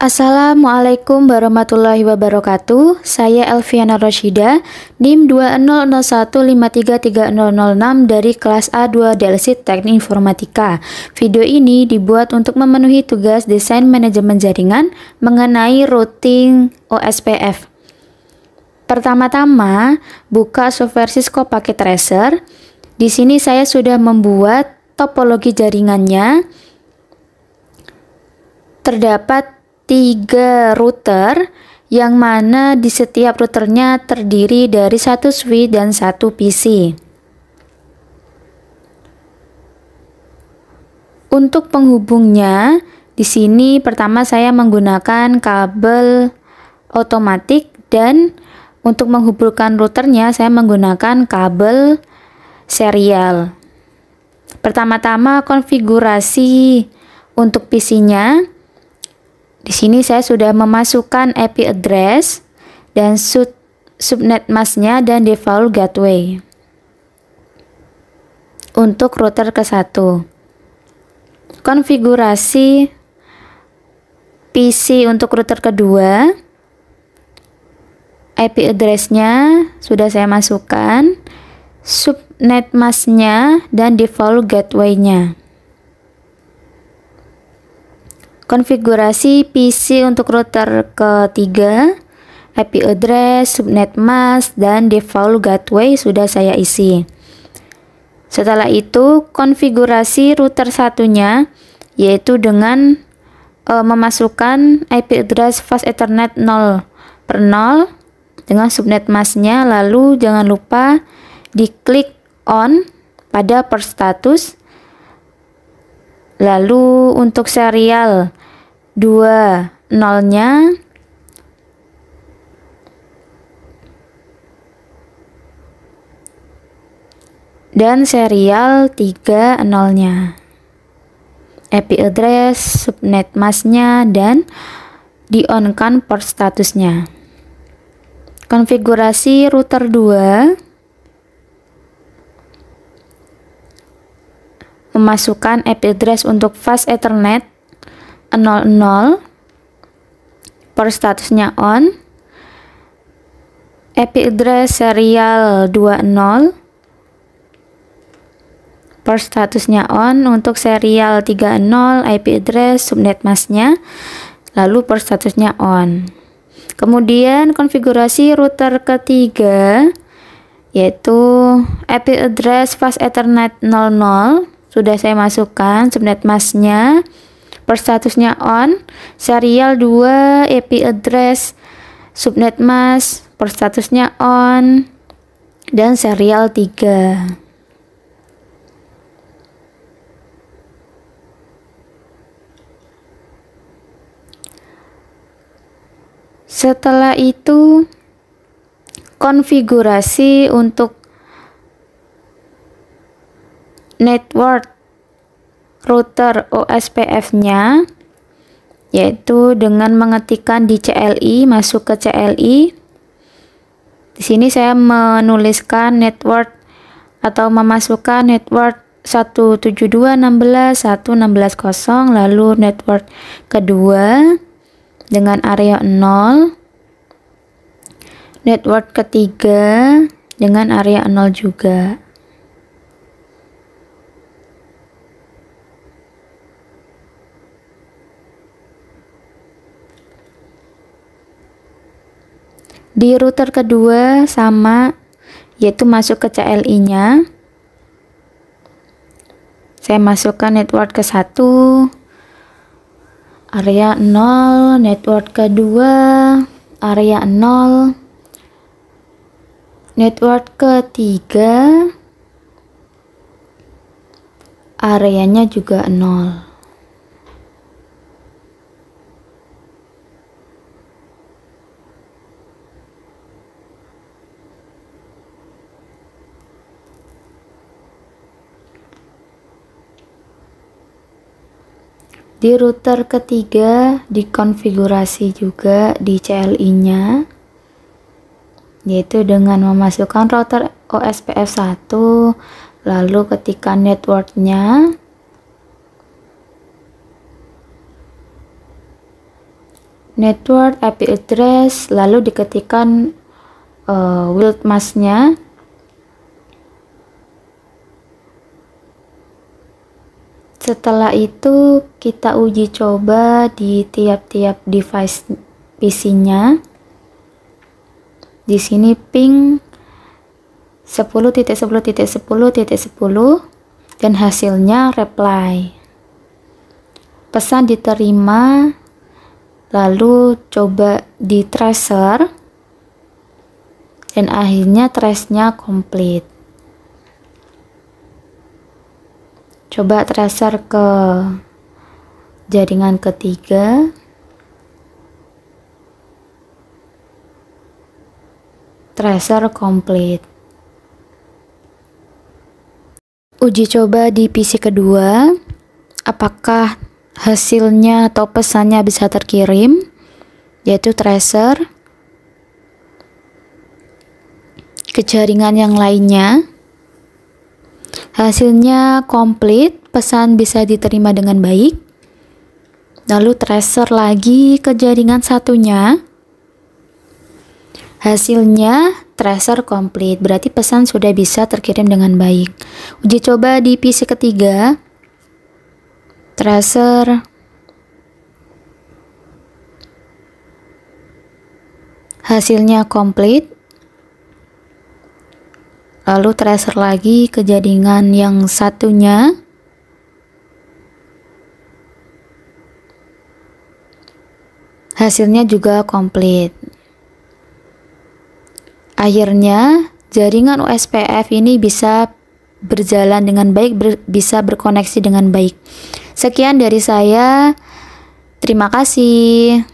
Assalamualaikum warahmatullahi wabarakatuh. Saya Elviana Roshida, NIM 20015330006 dari kelas A2 DLC Teknik Informatika. Video ini dibuat untuk memenuhi tugas desain manajemen jaringan mengenai routing OSPF. Pertama-tama, buka software Cisco Packet Tracer. Di sini saya sudah membuat topologi jaringannya. Terdapat 3 router yang mana di setiap routernya terdiri dari 1 switch dan 1 PC. Untuk penghubungnya, di sini pertama saya menggunakan kabel otomatik dan untuk menghubungkan routernya saya menggunakan kabel serial. Pertama-tama konfigurasi untuk PC-nya. Di sini saya sudah memasukkan IP address dan subnet masknya dan default gateway untuk router ke-1. Konfigurasi PC untuk router kedua, IP address-nya sudah saya masukkan, subnet masknya dan default gateway-nya. Konfigurasi PC untuk router ketiga, IP address, subnet mask, dan default gateway sudah saya isi. Setelah itu, konfigurasi router satunya, yaitu dengan memasukkan IP address fast ethernet 0/0 dengan subnet masknya, lalu jangan lupa diklik on pada per status. Lalu untuk serial 20-nya dan serial 30-nya, IP address, subnet masknya, dan di-on-kan port statusnya. Konfigurasi router 2, memasukkan IP address untuk fast ethernet 00, port statusnya on, IP address serial 20, port statusnya on. Untuk serial 30, IP address, subnet masknya, lalu port statusnya on. Kemudian konfigurasi router ketiga, yaitu IP address fast ethernet 00, sudah saya masukkan, subnet masknya, port statusnya on, serial 2, IP address, subnet mask, port statusnya on, dan serial 3. Setelah itu, konfigurasi untuk network router OSPF-nya, yaitu dengan mengetikkan di CLI, masuk ke CLI. Di sini saya menuliskan network atau memasukkan network 172.16.1.16.0, lalu network kedua dengan area 0, network ketiga dengan area 0 juga. Di router kedua sama, yaitu masuk ke CLI-nya. Saya masukkan network ke-1, area 0, network kedua, area 0, network ketiga, areanya juga 0. Di router ketiga dikonfigurasi juga di CLI-nya, yaitu dengan memasukkan router OSPF 1, lalu ketikkan networknya, network, IP address, lalu diketikkan wild mask-nya. Setelah itu kita uji coba di tiap-tiap device PC-nya. Di sini ping 10.10.10.10 dan hasilnya reply. Pesan diterima, lalu coba di tracer dan akhirnya trace-nya komplit. Coba tracer ke jaringan ketiga. Tracer komplit. Uji coba di PC kedua, apakah hasilnya atau pesannya bisa terkirim, yaitu tracer ke jaringan yang lainnya. Hasilnya komplit, pesan bisa diterima dengan baik. Lalu tracer lagi ke jaringan satunya. Hasilnya tracer komplit, berarti pesan sudah bisa terkirim dengan baik. Uji coba di PC ketiga. Tracer, hasilnya komplit, lalu tracer lagi ke jaringan yang satunya. Hasilnya juga komplit. Akhirnya jaringan USPF ini bisa berjalan dengan baik, bisa berkoneksi dengan baik. Sekian dari saya. Terima kasih.